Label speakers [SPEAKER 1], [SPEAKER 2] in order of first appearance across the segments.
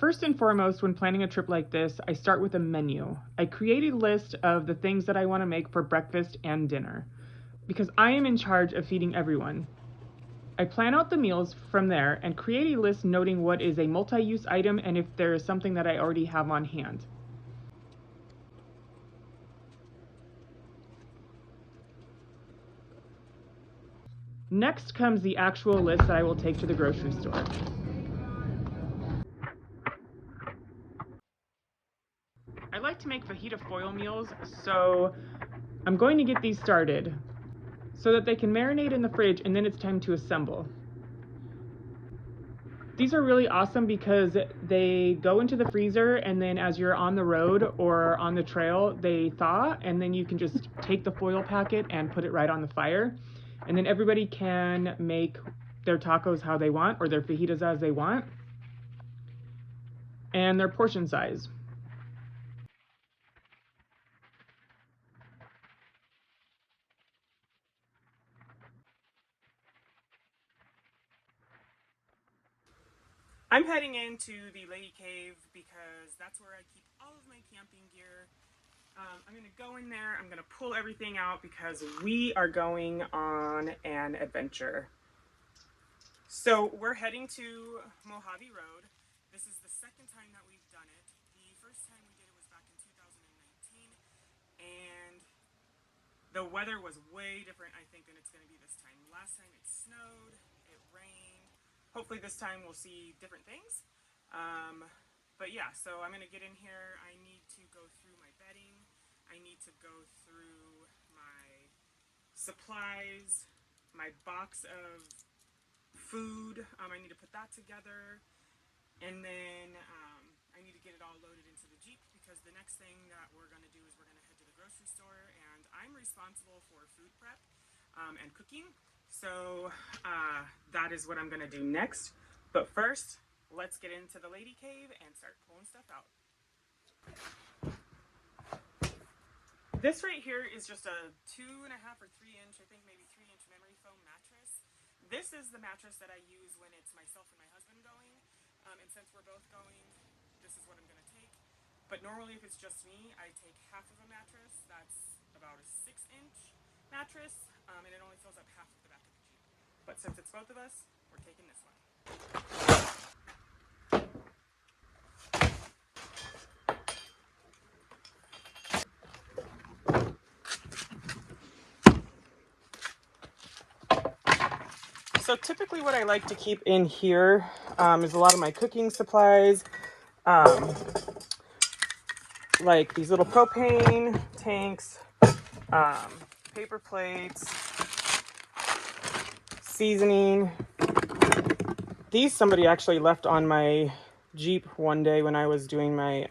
[SPEAKER 1] First and foremost, when planning a trip like this, I start with a menu. I create a list of the things that I want to make for breakfast and dinner, because I am in charge of feeding everyone. I plan out the meals from there and create a list noting what is a multi-use item and if there is something that I already have on hand. Next comes the actual list that I will take to the grocery store. I like to make fajita foil meals, so I'm going to get these started so that they can marinate in the fridge and then it's time to assemble. These are really awesome because they go into the freezer and then as you're on the road or on the trail, they thaw and then you can just take the foil packet and put it right on the fire. And then everybody can make their tacos how they want or their fajitas as they want. And their portion size. I'm heading into the lady cave because that's where I keep all of my camping gear. I'm going to go in there, I'm going to pull everything out because we are going on an adventure. So we're heading to Mojave Road. This is the second time that we've done it. The first time we did it was back in 2019 and the weather was way different, I think, than it's going to be this time. Last time it snowed, it rained. Hopefully this time we'll see different things. But yeah, so I'm going to get in here. I need to go through my bedding. I need to go through my supplies, my box of food. I need to put that together. And then I need to get it all loaded into the Jeep because the next thing that we're going to do is we're going to head to the grocery store. And I'm responsible for food prep and cooking. So that is what I'm going to do next. But first, let's get into the lady cave and start pulling stuff out. This right here is just a 2.5 or 3 inch, I think maybe 3 inch memory foam mattress. This is the mattress that I use when it's myself and my husband going. And since we're both going, this is what I'm going to take. But normally if it's just me, I take half of a mattress. That's about a 6 inch mattress. And it only fills up half of the back of the Jeep. But since it's both of us, we're taking this one. So typically what I like to keep in here is a lot of my cooking supplies, like these little propane tanks, paper plates, seasoning. These somebody actually left on my Jeep one day when I was doing my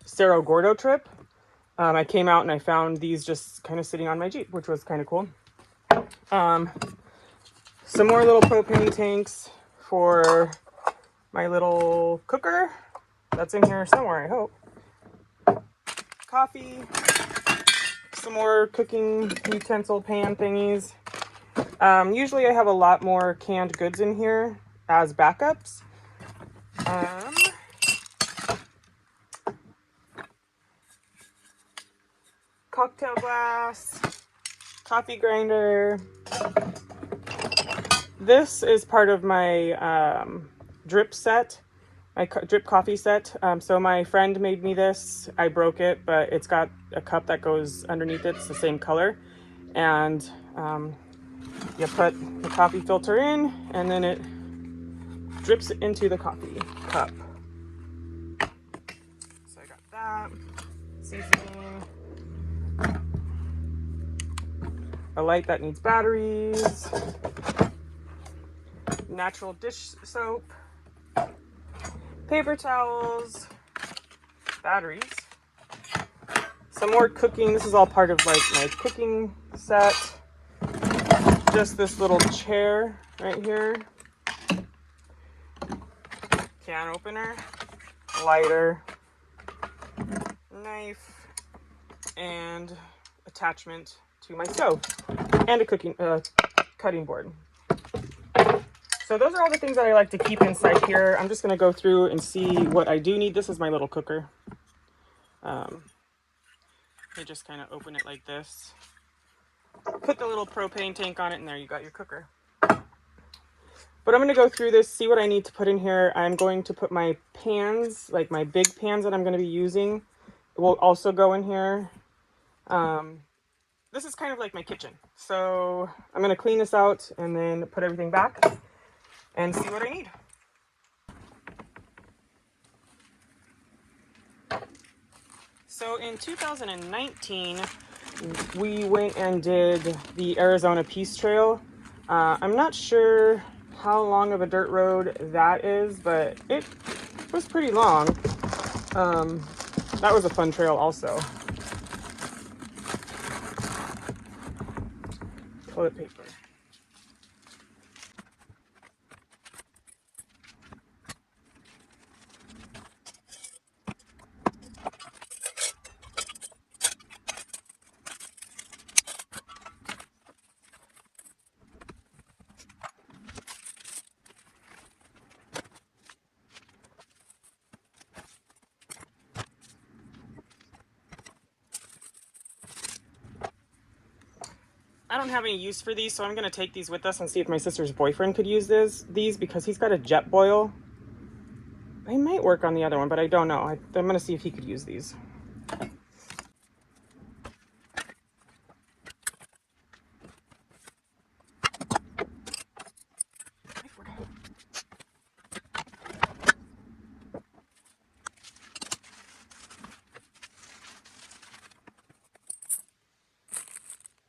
[SPEAKER 1] Cerro Gordo trip. I came out and I found these just kind of sitting on my Jeep, which was kind of cool. Some more little propane tanks for my little cooker. That's in here somewhere, I hope. Coffee. Some more cooking utensil pan thingies. Usually I have a lot more canned goods in here as backups. Cocktail glass. Coffee grinder. This is part of my drip set, my drip coffee set. So my friend made me this. I broke it, but it's got a cup that goes underneath it. It's the same color. And you put the coffee filter in, and then it drips into the coffee cup. So I got that. Seasoning. A light that needs batteries. Natural dish soap, paper towels, batteries, some more cooking. This is all part of like my cooking set. Just this little chair right here, can opener, lighter, knife, and attachment to my stove, and a cutting board. So those are all the things that I like to keep inside here. I'm just going to go through and see what I do need. This is my little cooker. You just kind of open it like this. Put the little propane tank on it, and there you got your cooker. But I'm going to go through this, see what I need to put in here. I'm going to put my pans, like my big pans that I'm going to be using, will also go in here. This is kind of like my kitchen. So I'm going to clean this out and then put everything back and see what I need. So in 2019, we went and did the Arizona Peace Trail. I'm not sure how long of a dirt road that is, but it was pretty long. That was a fun trail also. Toilet paper. I don't have any use for these, so I'm going to take these with us and see if my sister's boyfriend could use these because he's got a jet boil. They might work on the other one, but I don't know. I'm going to see if he could use these.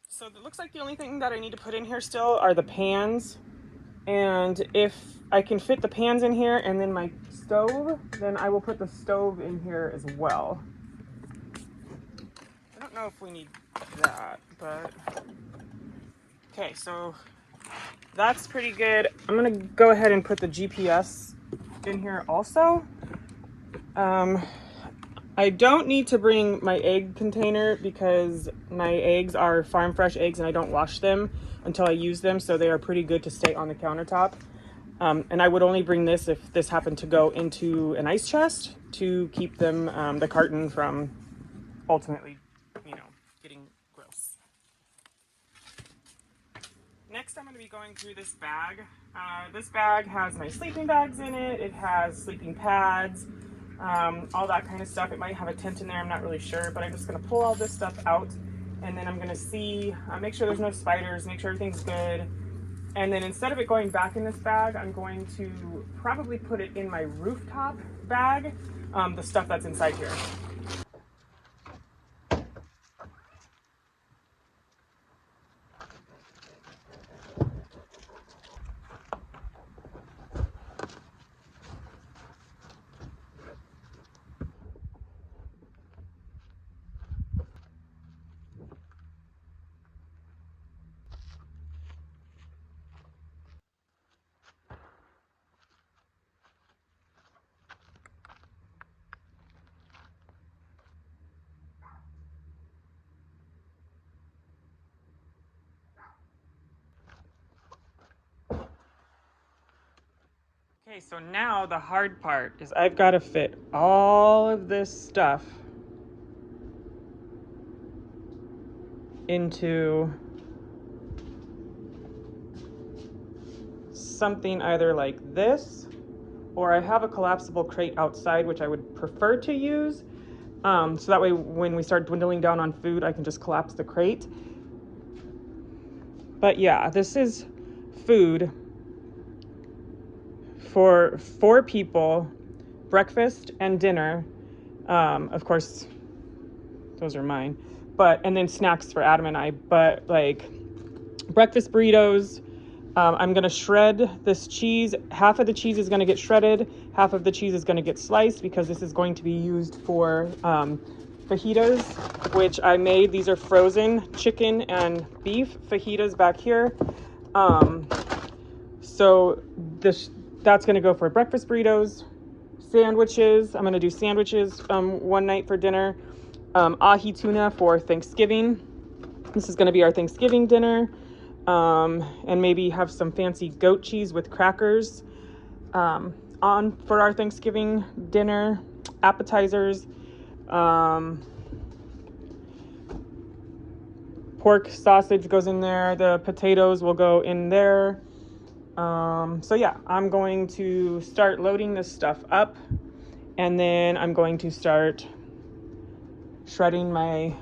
[SPEAKER 1] So it looks like the only thing that I need to put in here still are the pans. And if I can fit the pans in here and then my stove, then I will put the stove in here as well. I don't know if we need that, but okay, so that's pretty good. I'm gonna go ahead and put the GPS in here also. I don't need to bring my egg container because my eggs are farm fresh eggs and I don't wash them until I use them, so they are pretty good to stay on the countertop. And I would only bring this if this happened to go into an ice chest to keep them, the carton from ultimately, getting gross. Next, I'm going to be going through this bag. This bag has my sleeping bags in it. It has sleeping pads, all that kind of stuff. It might have a tent in there, I'm not really sure, but I'm just going to pull all this stuff out, and then I'm going to see, make sure there's no spiders, make sure everything's good. And then instead of it going back in this bag, I'm going to probably put it in my rooftop bag, the stuff that's inside here. Okay, so now the hard part is I've got to fit all of this stuff into something either like this, or I have a collapsible crate outside, which I would prefer to use. So that way when we start dwindling down on food, I can just collapse the crate. But yeah, this is food for 4 people, breakfast and dinner. Of course, those are mine. And then snacks for Adam and I. But like breakfast burritos, I'm gonna shred this cheese. Half of the cheese is gonna get shredded. Half of the cheese is gonna get sliced because this is going to be used for fajitas, which I made. These are frozen chicken and beef fajitas back here. So that's going to go for breakfast burritos, sandwiches. I'm going to do sandwiches one night for dinner. Ahi tuna for Thanksgiving. This is going to be our Thanksgiving dinner. and maybe have some fancy goat cheese with crackers on for our Thanksgiving dinner, appetizers. Pork sausage goes in there. The potatoes will go in there. So yeah, I'm going to start loading this stuff up, and then I'm going to start shredding my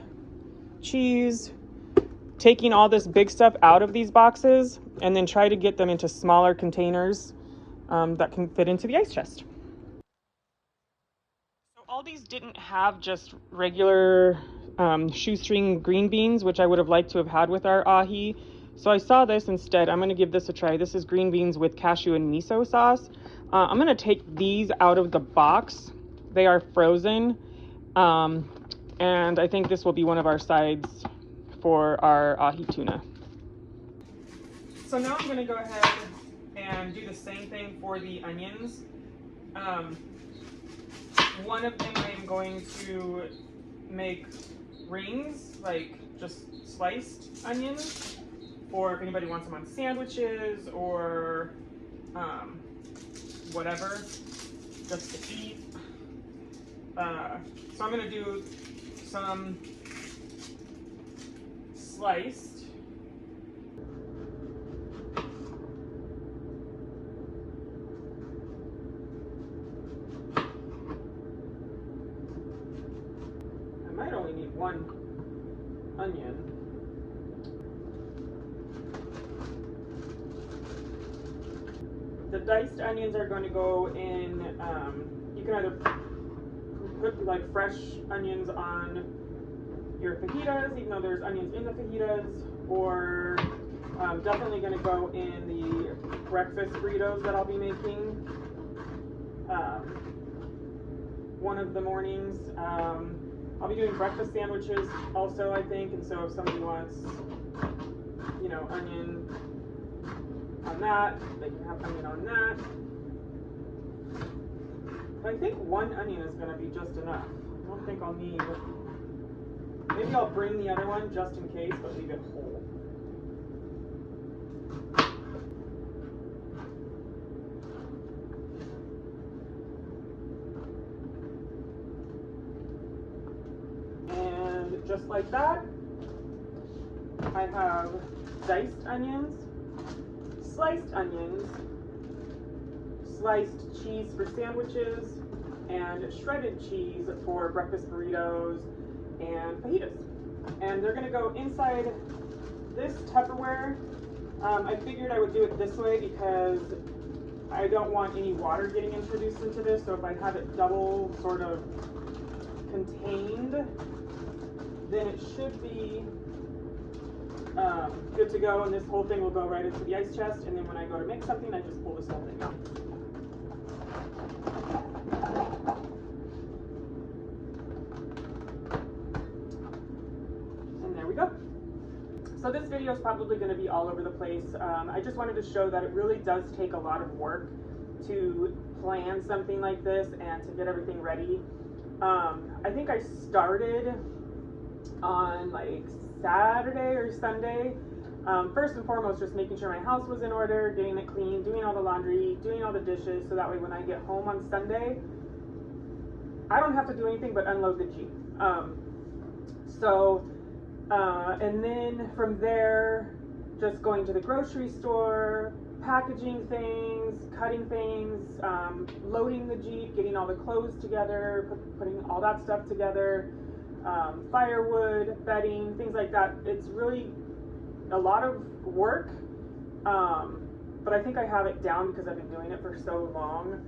[SPEAKER 1] cheese, taking all this big stuff out of these boxes, and then try to get them into smaller containers that can fit into the ice chest. So all these didn't have just regular shoestring green beans, which I would have liked to have had with our ahi. So I saw this instead. I'm going to give this a try. This is green beans with cashew and miso sauce. I'm going to take these out of the box. They are frozen. And I think this will be one of our sides for our ahi tuna. So now I'm going to go ahead and do the same thing for the onions. One of them I'm going to make rings, like just sliced onions, or if anybody wants them on sandwiches or whatever, just to eat. So I'm going to do some sliced. I might only need one onion. The diced onions are going to go in, you can either put like fresh onions on your fajitas, even though there's onions in the fajitas, or definitely going to go in the breakfast burritos that I'll be making one of the mornings. I'll be doing breakfast sandwiches also, I think, and so if somebody wants, you know, onion on that, they can have onion on that. But I think one onion is going to be just enough. I don't think I'll need, maybe I'll bring the other one just in case, but leave it whole. And just like that, I have diced onions, sliced onions, sliced cheese for sandwiches, and shredded cheese for breakfast burritos and fajitas. And they're going to go inside this Tupperware. I figured I would do it this way because I don't want any water getting introduced into this, so if I have it double sort of contained, then it should be good to go, and this whole thing will go right into the ice chest, and then when I go to make something, I just pull this whole thing out. And there we go. So this video is probably going to be all over the place. I just wanted to show that it really does take a lot of work to plan something like this and to get everything ready. I think I started on like Saturday or Sunday. First and foremost, just making sure my house was in order, getting it clean, doing all the laundry, doing all the dishes, so that way when I get home on Sunday, I don't have to do anything but unload the Jeep. And then from there, just going to the grocery store, packaging things, cutting things, loading the Jeep, getting all the clothes together, putting all that stuff together, firewood, bedding, things like that. It's really a lot of work, but I think I have it down because I've been doing it for so long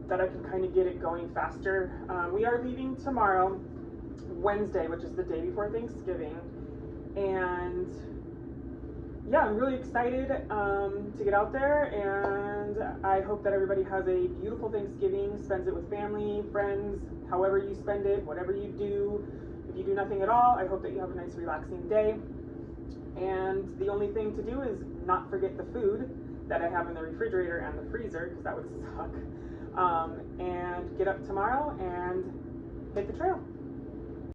[SPEAKER 1] that I can kind of get it going faster. We are leaving tomorrow, Wednesday, which is the day before Thanksgiving, and yeah, I'm really excited to get out there, and I hope that everybody has a beautiful Thanksgiving, spends it with family, friends, however you spend it, whatever you do. If you do nothing at all, I hope that you have a nice relaxing day. And the only thing to do is not forget the food that I have in the refrigerator and the freezer, because that would suck. And get up tomorrow and hit the trail.